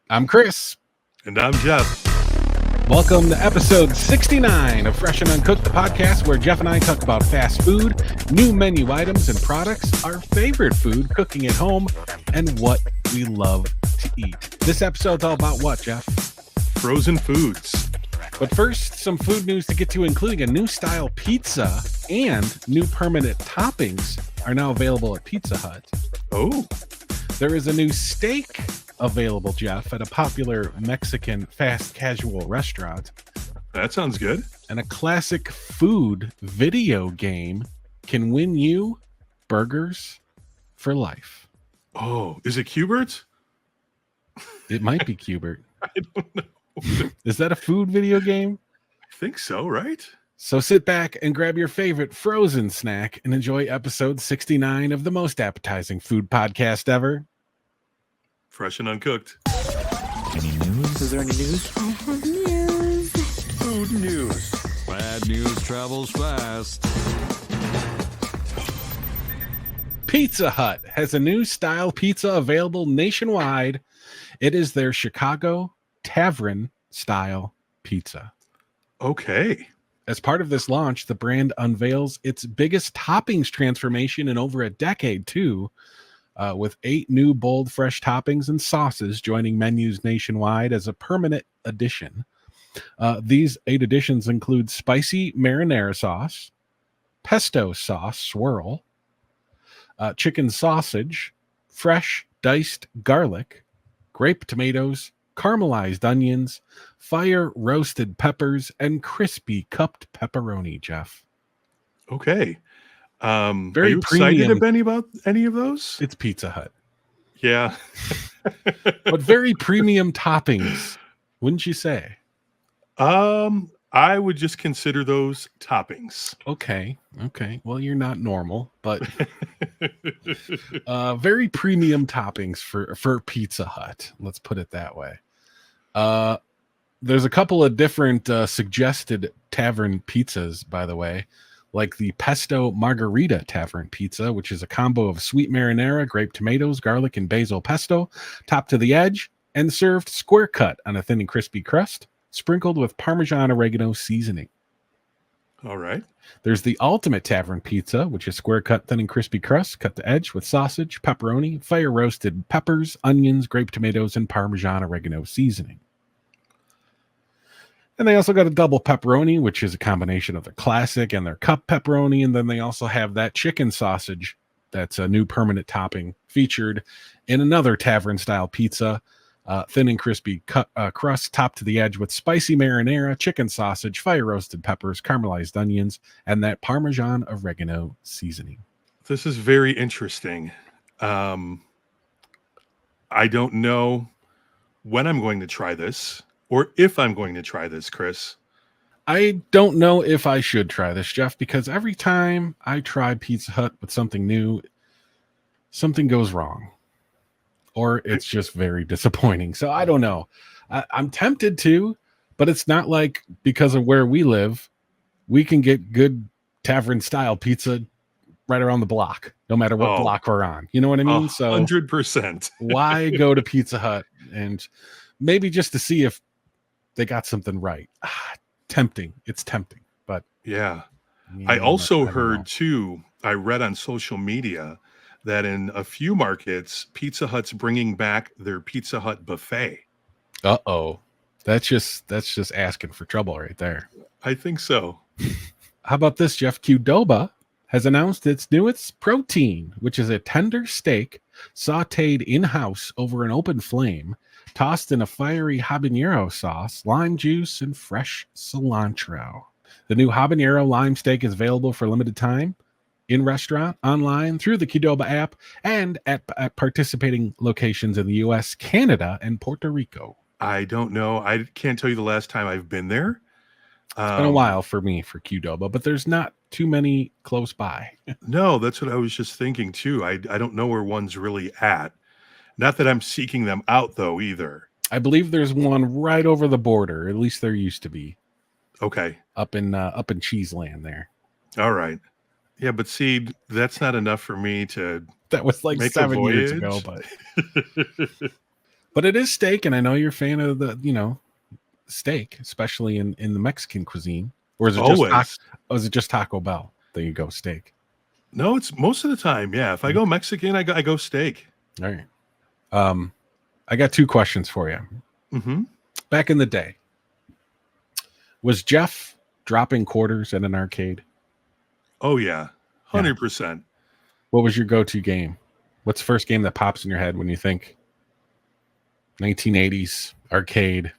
I'm Chris. And I'm Jeff. Welcome to episode 69 of Fresh and Uncooked, the podcast where Jeff and I talk about fast food, new menu items and products, our favorite food, cooking at home, and what we love to eat. This episode's all about what, Jeff? Frozen foods. But first, some food news to get to, including a new style pizza and new permanent toppings are now available at Pizza Hut. Oh. There is a new steak available, Jeff, at a popular Mexican fast casual restaurant. That sounds good. And a classic food video game can win you burgers for life. Oh, is it Qbert? It might be Qbert. I don't know. Is that a food video game? I think so, right? So sit back and grab your favorite frozen snack and enjoy episode 69 of the most appetizing food podcast ever. Fresh and Uncooked. Any news? Is there any news? I have news. Food news. Bad news travels fast. Pizza Hut has a new style pizza available nationwide. It is their Chicago Tavern style pizza. Okay. As part of this launch, the brand unveils its biggest toppings transformation in over a decade, too, with 8 new bold, fresh toppings and sauces joining menus nationwide as a permanent addition. These 8 additions include spicy marinara sauce, pesto sauce swirl, chicken sausage, fresh diced garlic, grape tomatoes, caramelized onions, fire roasted peppers, and crispy cupped pepperoni, Jeff. Okay. Very are you premium. excited about any of those? It's Pizza Hut. Yeah. But very premium toppings, wouldn't you say? I would just consider those toppings. Okay. Well, you're not normal, but very premium toppings for Pizza Hut. Let's put it that way. There's a couple of different suggested tavern pizzas, by the way, like the pesto margarita tavern pizza, which is a combo of sweet marinara, grape tomatoes, garlic, and basil pesto, topped to the edge and served square cut on a thin and crispy crust, sprinkled with Parmesan oregano seasoning. All right. There's the ultimate tavern pizza, which is square cut, thin and crispy crust, cut to edge with sausage, pepperoni, fire roasted peppers, onions, grape tomatoes, and Parmesan oregano seasoning. And they also got a double pepperoni, which is a combination of their classic and their cup pepperoni. And then they also have that chicken sausage that's a new permanent topping featured in another tavern style pizza. Thin and crispy crust topped to the edge with spicy marinara, chicken sausage, fire roasted peppers, caramelized onions, and that Parmesan oregano seasoning. This is very interesting. I don't know when I'm going to try this or if I'm going to try this, Chris. I don't know if I should try this, Jeff, because every time I try Pizza Hut with something new, something goes wrong. Or it's just very disappointing. So I don't know. I'm tempted to, but it's not like because of where we live, we can get good tavern style pizza right around the block, no matter what block we're on. You know what I mean? 100%. Why go to Pizza Hut and maybe just to see if they got something right? Tempting. It's tempting, but yeah. Yeah, I also don't heard know. too, I read on social media that in a few markets, Pizza Hut's bringing back their Pizza Hut buffet. Uh-oh. That's just asking for trouble right there. I think so. How about this, Jeff? Qdoba has announced its newest protein, which is a tender steak sauteed in-house over an open flame, tossed in a fiery habanero sauce, lime juice, and fresh cilantro. The new habanero lime steak is available for a limited time in restaurant, online, through the Qdoba app, and at participating locations in the U.S., Canada, and Puerto Rico. I don't know. I can't tell you the last time I've been there. It's been a while for me for Qdoba, but there's not too many close by. No, that's what I was just thinking too. I don't know where one's really at. Not that I'm seeking them out though either. I believe there's one right over the border. At least there used to be. Okay. Up in Cheeseland there. All right. Yeah, but see, that's not enough for me to That was like make 7 a years voyage. ago, but But it is steak, and I know you're a fan of the, steak, especially in the Mexican cuisine. Or is it Always. just Taco Bell? There you go, steak. No, it's most of the time. Yeah. If I go Mexican, I go steak. All right. I got 2 questions for you. Mm-hmm. Back in the day, was Jeff dropping quarters at an arcade? Oh, yeah. 100%. What was your go-to game? What's the first game that pops in your head when you think 1980s arcade?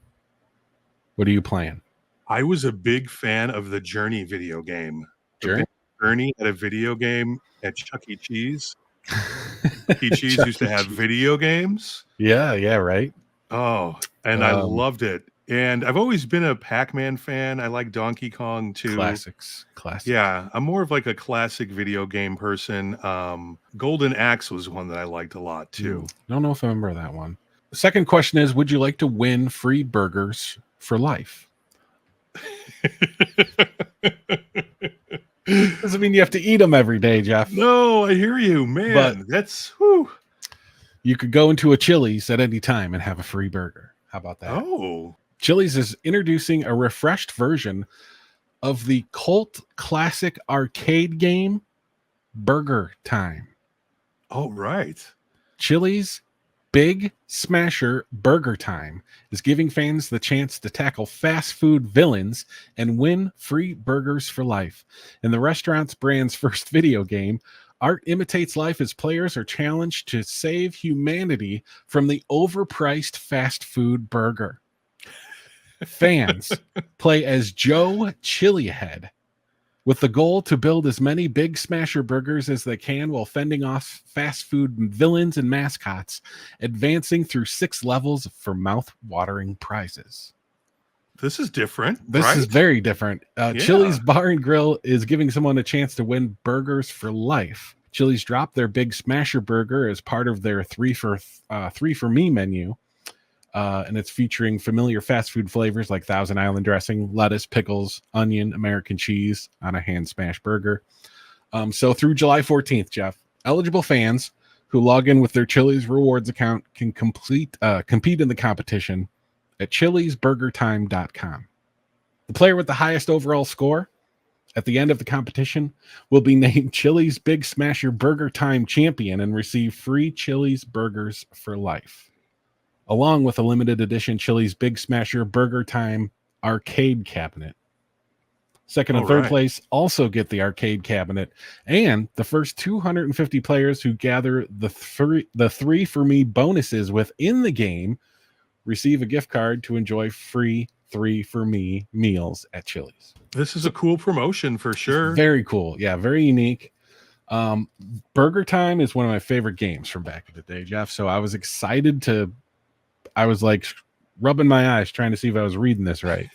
What are you playing? I was a big fan of the Journey video game. Journey? Journey had a video game at Chuck E. Cheese. Chuck E. Cheese used to have video games. Yeah, right. Oh, and I loved it. And I've always been a Pac-Man fan. I like Donkey Kong too. Classics. Yeah, I'm more of like a classic video game person. Golden Axe was one that I liked a lot too. I don't know if I remember that one. The second question is, would you like to win free burgers for life? Doesn't mean you have to eat them every day, Jeff. No, I hear you, man. But that's whew. You could go into a Chili's at any time and have a free burger. How about that? Oh. Chili's is introducing a refreshed version of the cult classic arcade game Burger Time. Oh, right. Chili's Big Smasher Burger Time is giving fans the chance to tackle fast food villains and win free burgers for life. In the restaurant's brand's first video game, art imitates life as players are challenged to save humanity from the overpriced fast food burger. Fans play as Joe Chilihead with the goal to build as many Big Smasher burgers as they can while fending off fast food villains and mascots, advancing through 6 levels for mouth-watering prizes. This is different. This right? is very different. Chili's Bar and Grill is giving someone a chance to win burgers for life. Chili's dropped their Big Smasher burger as part of their 3 for Me menu. And it's featuring familiar fast food flavors like Thousand Island dressing, lettuce, pickles, onion, American cheese on a hand smash burger. So through July 14th, Jeff, eligible fans who log in with their Chili's rewards account can compete in the competition at chilisburgertime.com. The player with the highest overall score at the end of the competition will be named Chili's Big Smasher Burger Time champion and receive free Chili's burgers for life, along with a limited edition Chili's Big Smasher Burger Time arcade cabinet. Second and third place also get the arcade cabinet, and the first 250 players who gather the 3 for Me bonuses within the game receive a gift card to enjoy free 3 for Me meals at Chili's. This is a cool promotion for sure. Very cool. Yeah, very unique. Burger Time is one of my favorite games from back in the day, Jeff. So I was excited I was like rubbing my eyes trying to see if I was reading this right.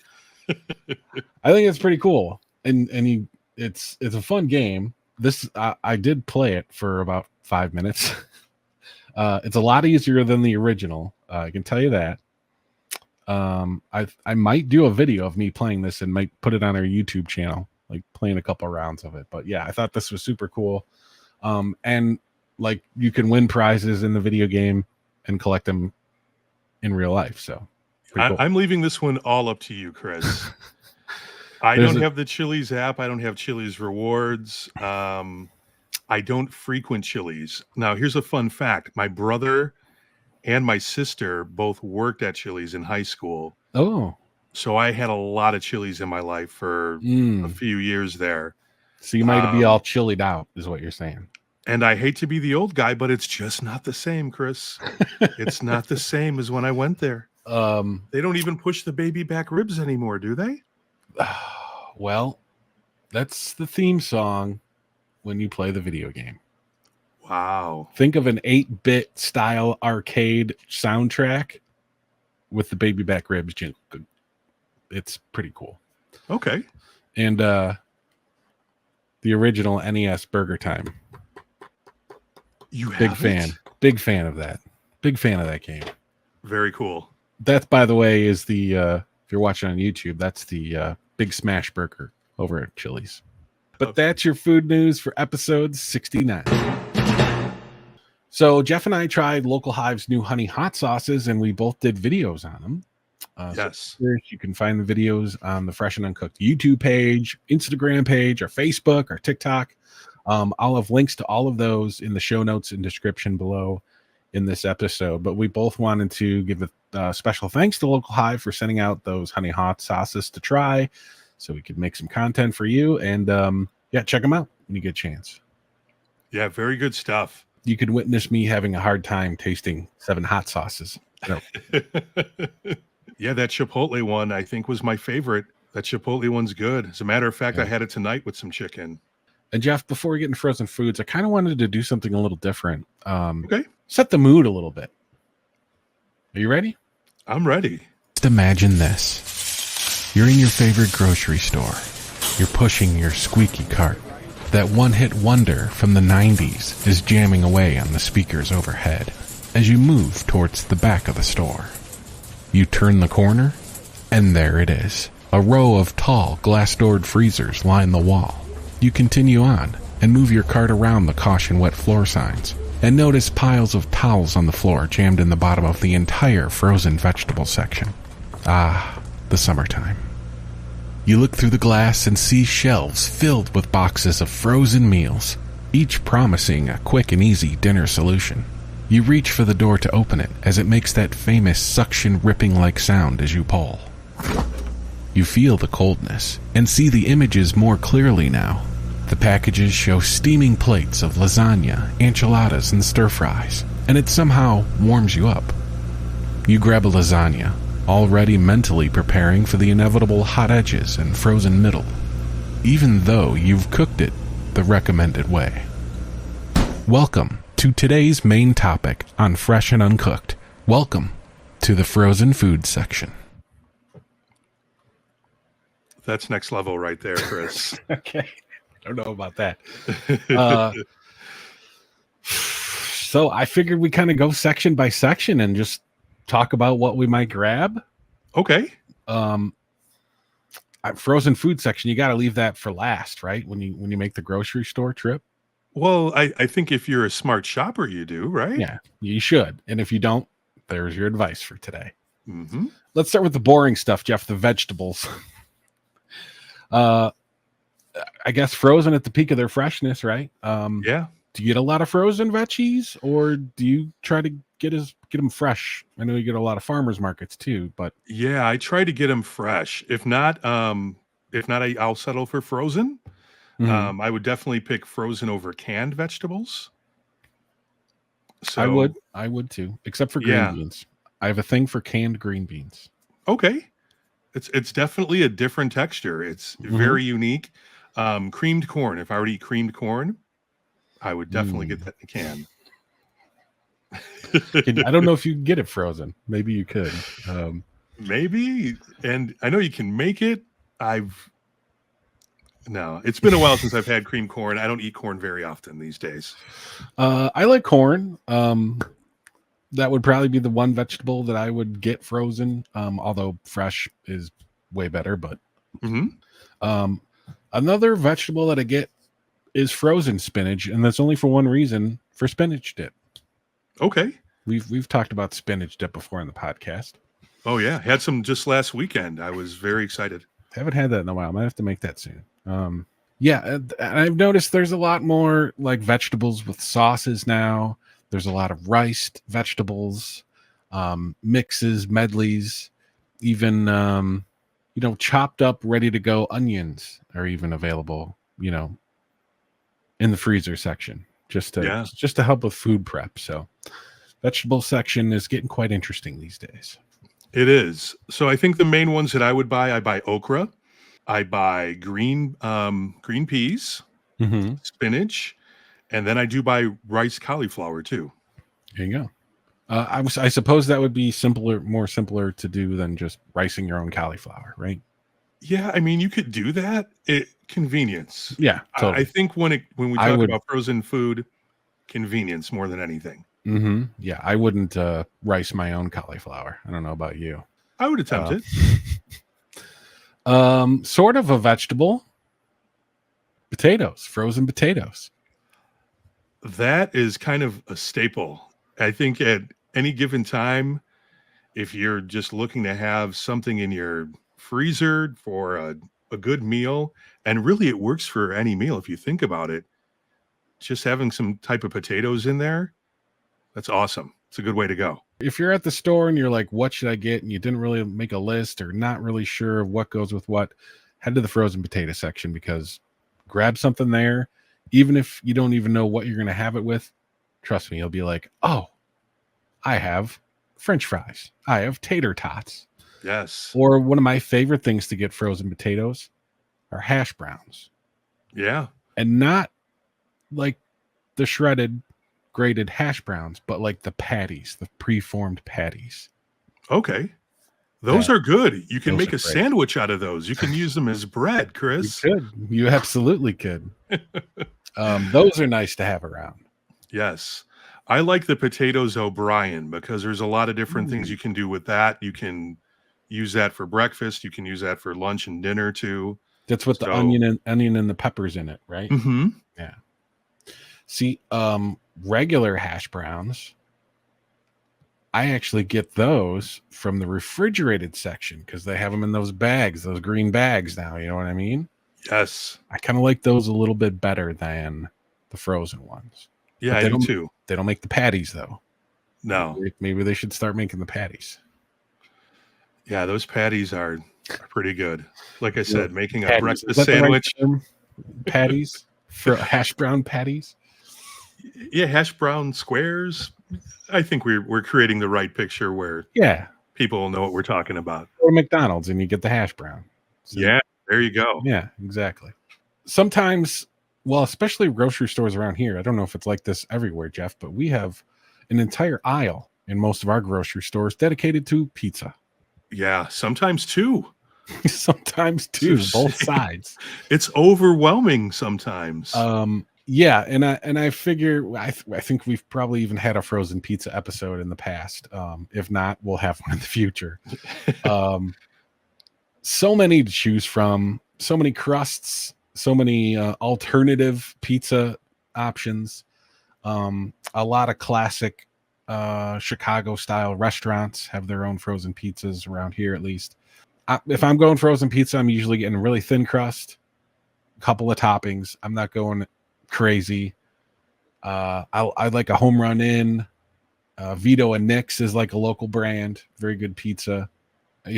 I think it's pretty cool. And it's a fun game. I did play it for about 5 minutes. It's a lot easier than the original. I can tell you that. I might do a video of me playing this and might put it on our YouTube channel, like playing a couple rounds of it. But yeah, I thought this was super cool. And like you can win prizes in the video game and collect them in real life. So cool. I'm leaving this one all up to you, Chris. I don't have the Chili's app. I don't have Chili's rewards. I don't frequent Chili's. Now, here's a fun fact. My brother and my sister both worked at Chili's in high school. Oh. So I had a lot of Chili's in my life for a few years there. So you might be all chilied out, is what you're saying. And I hate to be the old guy, but it's just not the same, Chris. It's not the same as when I went there. They don't even push the baby back ribs anymore, do they? Well, that's the theme song when you play the video game. Wow. Think of an 8-bit style arcade soundtrack with the baby back ribs. It's pretty cool. Okay. And the original NES Burger Time. Big fan of that. Big fan of that game. Very cool. That, by the way, is the if you're watching on YouTube, that's the Big Smash Burger over at Chili's. But that's your food news for episode 69. So Jeff and I tried Local Hive's new honey hot sauces, and we both did videos on them. Yes. So you can find the videos on the Fresh and Uncooked YouTube page, Instagram page, our Facebook, our TikTok. I'll have links to all of those in the show notes and description below in this episode. But we both wanted to give a special thanks to Local Hive for sending out those honey hot sauces to try, so we could make some content for you. And check them out when you get a chance. Yeah, very good stuff. You could witness me having a hard time tasting 7 hot sauces. Yeah, that Chipotle one I think was my favorite. That Chipotle one's good. As a matter of fact, I had it tonight with some chicken. And Jeff, before we get into frozen foods, I kind of wanted to do something a little different. Okay. Set the mood a little bit. Are you ready? I'm ready. Just imagine this. You're in your favorite grocery store. You're pushing your squeaky cart. That one-hit wonder from the 90s is jamming away on the speakers overhead as you move towards the back of the store. You turn the corner, and there it is. A row of tall, glass-doored freezers line the wall. You continue on and move your cart around the caution wet floor signs and notice piles of towels on the floor jammed in the bottom of the entire frozen vegetable section. Ah, the summertime. You look through the glass and see shelves filled with boxes of frozen meals, each promising a quick and easy dinner solution. You reach for the door to open it as it makes that famous suction ripping-like sound as you pull. You feel the coldness and see the images more clearly now. The packages show steaming plates of lasagna, enchiladas, and stir-fries, and it somehow warms you up. You grab a lasagna, already mentally preparing for the inevitable hot edges and frozen middle, even though you've cooked it the recommended way. Welcome to today's main topic on Fresh and Uncooked. Welcome to the frozen food section. That's next level right there, Chris. Okay. I don't know about that. So I figured we kind of go section by section and just talk about what we might grab. Okay. Frozen food section, you got to leave that for last, right? When you make the grocery store trip. Well, I think if you're a smart shopper, you do, right? Yeah, you should. And if you don't, there's your advice for today. Mm-hmm. Let's start with the boring stuff, Jeff, the vegetables. I guess frozen at the peak of their freshness, right? Yeah. Do you get a lot of frozen veggies, or do you try to get them fresh? I know you get a lot of farmers markets too, but yeah, I try to get them fresh. If not, I'll settle for frozen. mm-hmm. I would definitely pick frozen over canned vegetables. So I would too, except for green beans. I have a thing for canned green beans. Okay. It's definitely a different texture. It's very unique. Creamed corn. If I were to eat creamed corn, I would definitely get that in a can. I don't know if you can get it frozen. Maybe you could. Maybe. And I know you can make it. No, it's been a while since I've had creamed corn. I don't eat corn very often these days. I like corn. That would probably be the one vegetable that I would get frozen. Although fresh is way better, but another vegetable that I get is frozen spinach, and that's only for one reason: for spinach dip. Okay. We've talked about spinach dip before in the podcast. Oh yeah, had some just last weekend. I was very excited. Haven't had that in a while. I might have to make that soon. And I've noticed there's a lot more like vegetables with sauces now. There's a lot of riced vegetables, mixes, medleys, even chopped up, ready to go onions are even available. In the freezer section, just to help with food prep. So, vegetable section is getting quite interesting these days. It is. So I think the main ones that I buy okra, I buy green peas, spinach, and then I do buy rice cauliflower too. There you go. I suppose that would be more simpler to do than just ricing your own cauliflower, right? Yeah, I mean you could do that. Convenience. Yeah, totally. I think when we talk about frozen food, convenience more than anything. Mm-hmm. Yeah, I wouldn't rice my own cauliflower. I don't know about you. I would attempt it. Sort of a vegetable. Potatoes, frozen potatoes. That is kind of a staple. I think at any given time, if you're just looking to have something in your freezer for a good meal, and really it works for any meal if you think about it, just having some type of potatoes in there, that's awesome. It's a good way to go. If you're at the store and you're like, what should I get? And you didn't really make a list or not really sure of what goes with what, head to the frozen potato section, because grab something there. Even if you don't even know what you're going to have it with, trust me, you'll be like, oh, I have French fries. I have tater tots. Yes. Or one of my favorite things to get frozen potatoes are hash browns. Yeah. And not like the shredded grated hash browns, but like the patties, the preformed patties. Okay. Those are good. You can those make are a great. sandwich out of those. You can use them as bread, Chris. You could. You absolutely could. Those are nice to have around. Yes. I like the potatoes O'Brien because there's a lot of different things you can do with that. You can use that for breakfast. You can use that for lunch and dinner too. That's what the onion and the peppers in it, right? Mm-hmm. Yeah. See, regular hash browns, I actually get those from the refrigerated section because they have them in those bags, those green bags now. You know what I mean? Yes. I kind of like those a little bit better than the frozen ones. Yeah, I do too. They don't make the patties though. No. Maybe they should start making the patties. Yeah, those patties are pretty good. Like I said, making a Patties. breakfast sandwich. Patties for hash brown patties. Yeah, hash brown squares. I think we're creating the right picture where people will know what we're talking about. Or McDonald's and you get the hash brown. So, yeah, there you go. Yeah, exactly. Sometimes, well, especially grocery stores around here, I don't know if it's like this everywhere, Jeff, but we have an entire aisle in most of our grocery stores dedicated to pizza. Yeah, sometimes two. Sometimes two, both sides. It's overwhelming sometimes. Yeah, and I figure I think we've probably even had a frozen pizza episode in the past. If not, we'll have one in the future. So many to choose from, so many crusts, so many alternative pizza options. A lot of classic Chicago style restaurants have their own frozen pizzas around here, at least. If I'm going frozen pizza, I'm usually getting really thin crust, a couple of toppings. I'm not going crazy. I like a home run in. Vito and Nick's is like a local brand, very good pizza.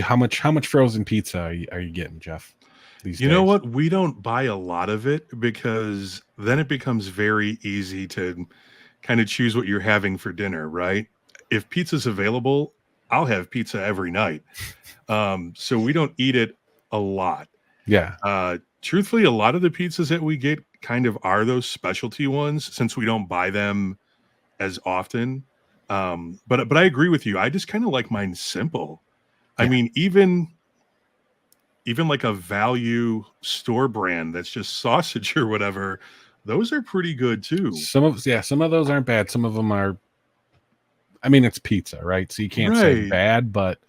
How much frozen pizza are you getting, Jeff? You know what? We don't buy a lot of it because then it becomes very easy to kind of choose what you're having for dinner, right? If pizza's available, I'll have pizza every night. So we don't eat it a lot. Yeah. Truthfully, a lot of the pizzas that we get kind of are those specialty ones since we don't buy them as often. But I agree with you. I just kind of like mine simple. Yeah. I mean, even like a value store brand that's just sausage or whatever, those are pretty good too. Some of those aren't bad. Some of them are, I mean, it's pizza, right? So you can't say bad, but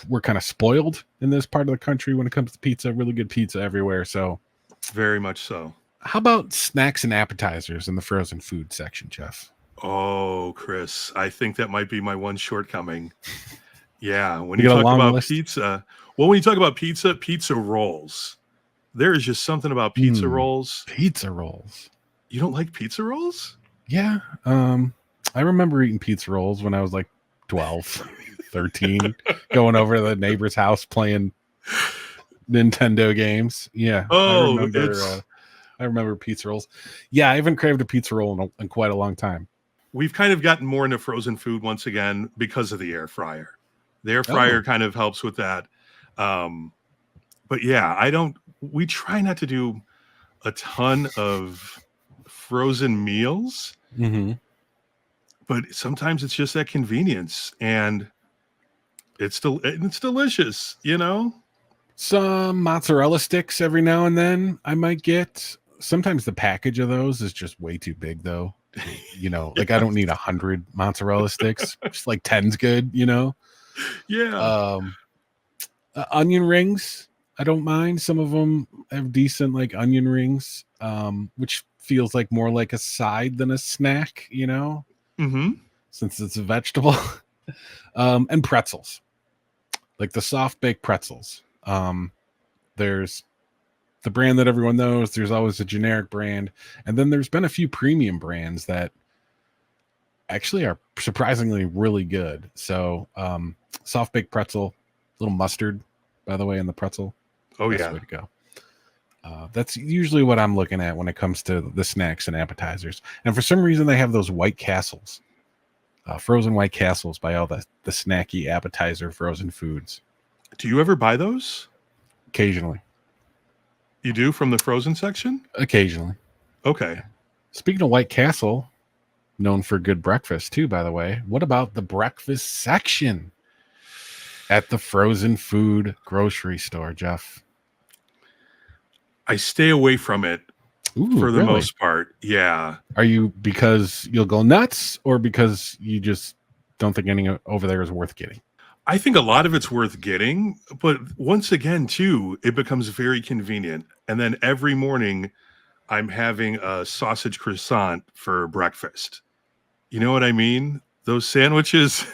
we're kind of spoiled in this part of the country when it comes to pizza. Really good pizza everywhere. So very much so. How about snacks and appetizers in the frozen food section, Jeff? Oh, Chris, I think that might be my one shortcoming. Yeah, when you talk about pizza, when you talk about pizza rolls. There is just something about pizza rolls. Pizza rolls. You don't like pizza rolls? Yeah. I remember eating pizza rolls when I was like 12, 13, going over to the neighbor's house playing Nintendo games. Yeah. Oh, I remember pizza rolls. Yeah, I haven't craved a pizza roll in quite a long time. We've kind of gotten more into frozen food once again because of the air fryer. The air fryer kind of helps with that. But yeah, we try not to do a ton of frozen meals, but sometimes it's just that convenience and it's delicious, you know? Some mozzarella sticks every now and then I might get. Sometimes the package of those is just way too big though. You know, like I don't need 100 mozzarella sticks. Just like 10's good, you know? Yeah. Onion rings. I don't mind. Some of them have decent like onion rings, which feels like more like a side than a snack, you know, Mm-hmm. since it's a vegetable. And pretzels, like the soft baked pretzels. There's the brand that everyone knows. There's always a generic brand, and then there's been a few premium brands that actually are surprisingly really good. So soft baked pretzel, little mustard, by the way, in the pretzel. Oh, Best yeah. way to go. That's usually what I'm looking at when it comes to the snacks and appetizers. And for some reason, they have those White Castles, frozen White Castles by all the snacky appetizer frozen foods. Do you ever buy those? Occasionally. You do, from the frozen section? Occasionally. Okay. Speaking of White Castle, known for good breakfast too, by the way, what about the breakfast section at the frozen food grocery store, Jeff? I stay away from it. Ooh, for the really? most part. Yeah. Are you because you'll go nuts, or because you just don't think any over there is worth getting? I think a lot of it's worth getting, but once again, too, it becomes very convenient. And then every morning I'm having a sausage croissant for breakfast. You know what I mean? Those sandwiches,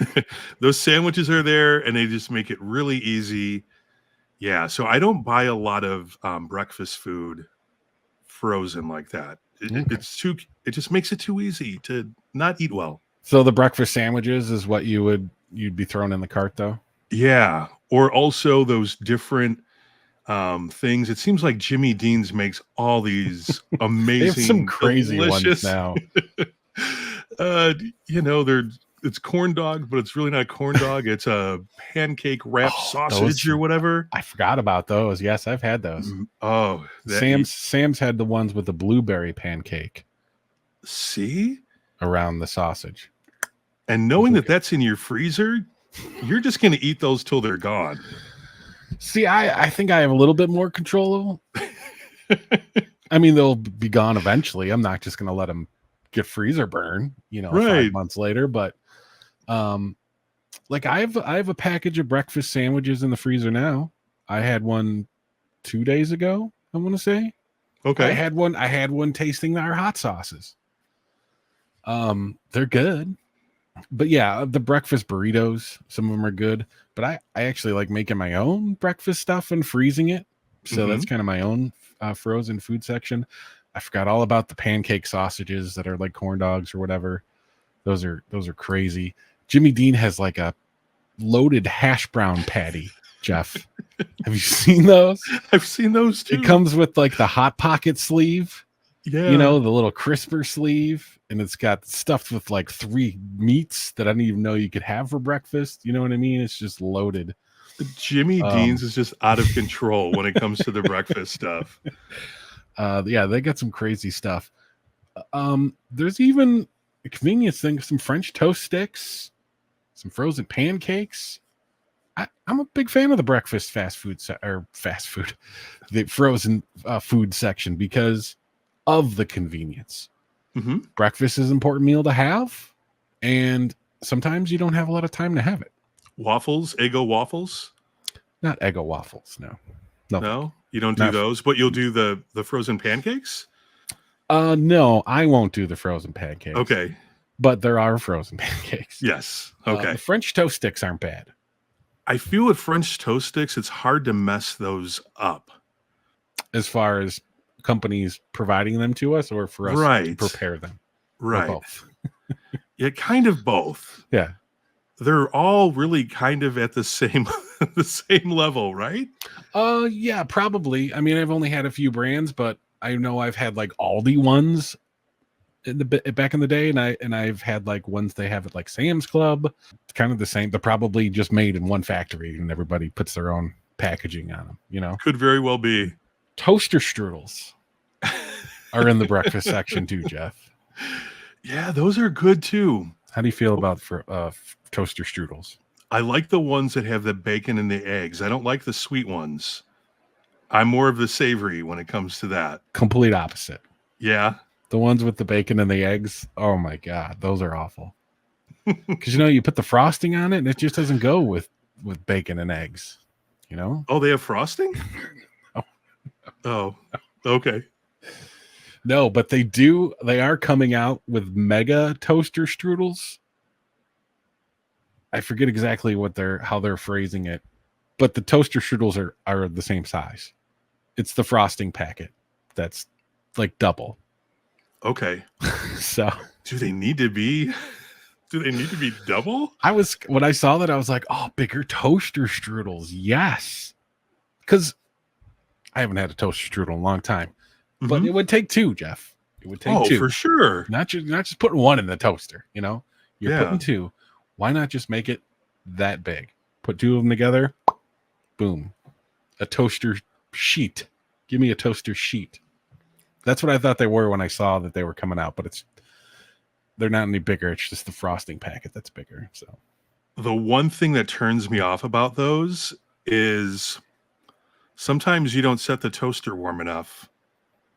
those sandwiches are there, and they just make it really easy. Yeah. So I don't buy a lot of breakfast food frozen like that. Okay. It just makes it too easy to not eat well. So the breakfast sandwiches is what you'd be throwing in the cart, though? Yeah. Or also those different things. It seems like Jimmy Dean's makes all these amazing, They have some crazy delicious, ones now. It's corn dog, but it's really not corn dog. It's a pancake wrapped sausage or whatever. I forgot about those. Yes, I've had those. Oh, Sam's had the ones with the blueberry pancake. See? Around the sausage. And knowing that that's in your freezer, you're just going to eat those till they're gone. See, I think I have a little bit more control of them. I mean, they'll be gone eventually. I'm not just going to let them get freezer burn, Right. 5 months later. But like I have a package of breakfast sandwiches in the freezer now. I had one 2 days ago, I want to say. Okay. I had one tasting our hot sauces. They're good. But yeah, the breakfast burritos, some of them are good. But I actually like making my own breakfast stuff and freezing it. So that's kind of my own frozen food section. I forgot all about the pancake sausages that are like corn dogs or whatever. Those are crazy. Jimmy Dean has like a loaded hash brown patty, Jeff. Have you seen those? I've seen those too. It comes with like the Hot Pocket sleeve. Yeah. The little crisper sleeve, and it's got stuffed with like 3 meats that I didn't even know you could have for breakfast. You know what I mean? It's just loaded. Jimmy Dean's is just out of control when it comes to the breakfast stuff. Yeah, they got some crazy stuff. There's even a convenience thing, some French toast sticks, some frozen pancakes. I'm a big fan of the breakfast the frozen food section because of the convenience. Mm-hmm. Breakfast is an important meal to have, and sometimes you don't have a lot of time to have it. Waffles, Eggo waffles? Not Eggo waffles, no. No, you don't do those, but you'll do the frozen pancakes? No, I won't do the frozen pancakes. Okay. But there are frozen pancakes. Yes. Okay. The French toast sticks aren't bad. I feel with French toast sticks, it's hard to mess those up. As far as companies providing them to us, or for us to prepare them? Right. Both. Yeah, kind of both. Yeah. They're all really kind of at the same level, right? Yeah, probably. I mean, I've only had a few brands, but I know I've had like Aldi ones back in the day, and I've had like ones they have at like Sam's Club. It's kind of the same. They're probably just made in one factory, and everybody puts their own packaging on them. Could very well be. Toaster strudels are in the breakfast section too, Jeff. Yeah, those are good too. How do you feel about toaster strudels? I like the ones that have the bacon and the eggs. I don't like the sweet ones. I'm more of the savory when it comes to that. Complete opposite. Yeah. The ones with the bacon and the eggs, oh my God, those are awful. Because, you put the frosting on it and it just doesn't go with bacon and eggs, Oh, they have frosting? No. Oh, okay. No, but they are coming out with mega toaster strudels. I forget exactly how they're phrasing it, but the toaster strudels are the same size. It's the frosting packet that's like double. Okay. So do they need to be double? When I saw that, I was like, oh, bigger toaster strudels. Yes. Because I haven't had a toaster strudel in a long time. But it would take two, Jeff. It would take two. Oh, for sure. Not just putting one in the toaster, You're putting two. Why not just make it that big? Put two of them together. Boom. A toaster sheet. Give me a toaster sheet. That's what I thought they were when I saw that they were coming out, but they're not any bigger. It's just the frosting packet that's bigger. So the one thing that turns me off about those is sometimes you don't set the toaster warm enough,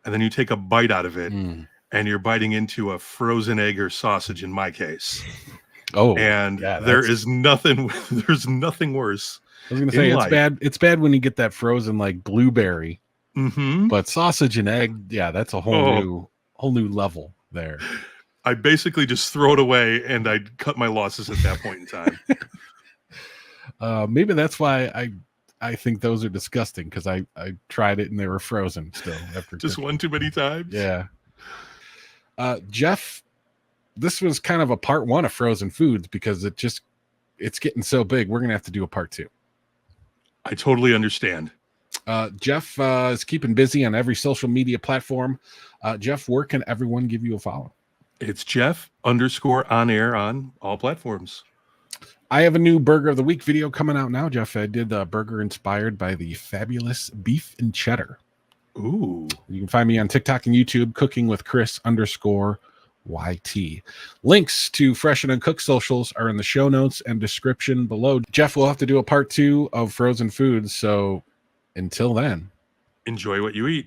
and then you take a bite out of it, and you're biting into a frozen egg or sausage in my case. Oh, and there's nothing worse. I was gonna say it's bad when you get that frozen like blueberry, but sausage and egg, that's a whole new level there. I basically just throw it away and I'd cut my losses at that point in time. Maybe that's why I think those are disgusting, because I tried it and they were frozen still after just one too many times. Yeah. Jeff, this was kind of a part one of frozen foods because it's getting so big. We're gonna have to do a part two. I totally understand. Jeff is keeping busy on every social media platform. Jeff, where can everyone give you a follow? It's Jeff_on-air on all platforms. I have a new Burger of the Week video coming out now, Jeff. I did a burger inspired by the fabulous beef and cheddar. Ooh. You can find me on TikTok and YouTube, cooking with Chris_YT. Links to Fresh and Uncooked socials are in the show notes and description below. Jeff, we'll have to do a part two of frozen foods. So until then, enjoy what you eat.